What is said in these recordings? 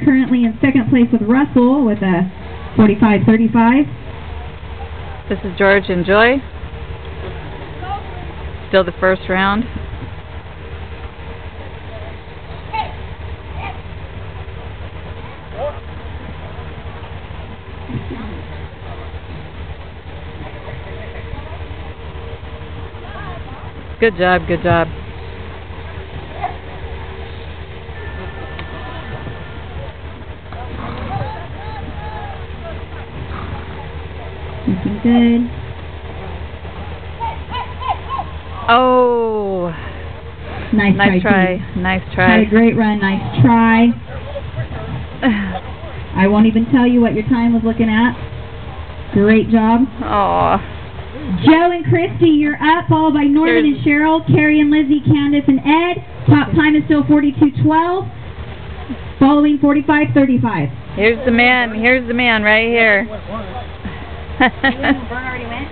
currently in second place with Russell with a 45-35. This is George and Joy. Still the first round. Good job, good job. Looking good. Oh, Nice try. Nice try. Had a great run. Nice try. I won't even tell you what your time was looking at. Great job. Oh. Joe and Christy, you're up, followed by Norman and Cheryl, Carrie and Lizzie, Candace and Ed. Top time is still 42:12. Following 45:35. Here's the man right here. Vern already went?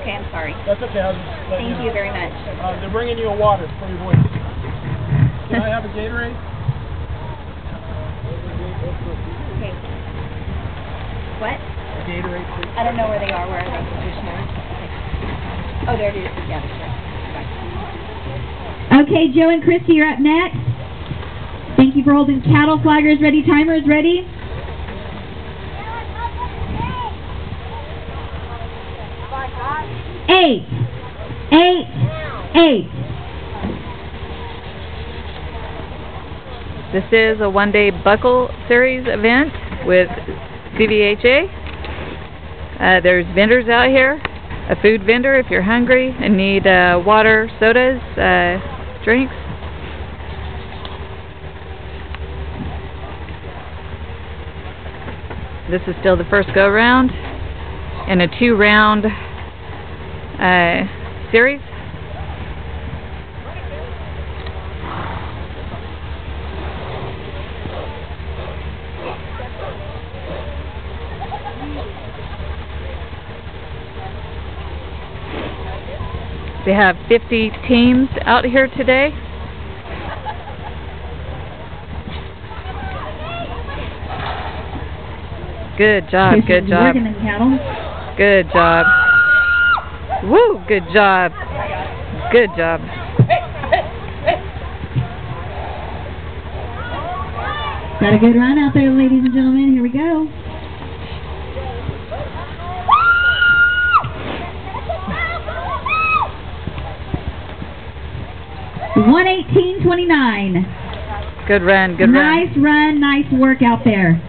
Okay, I'm sorry. That's okay. Thank you very much. They're bringing you a water for your voice. Can I have a Gatorade? Okay. What? A Gatorade, please. I don't know where they are. Where are they? Oh, there it is. Yeah, that's right. Okay, Joe and Christy, you're up next. Thank you for holding. Cattle flaggers ready. Timers ready. Eight. This is a one-day buckle series event with CVHA. There's vendors out here. A food vendor if you're hungry and need water, sodas, drinks. This is still the first go-round in a 2-round series. They have 50 teams out here today. Good job, good job. Good job. Woo, good job. Good job. Got a good run out there, ladies and gentlemen. Here we go. 1:18:29. Good run, good run. Nice run, nice work out there.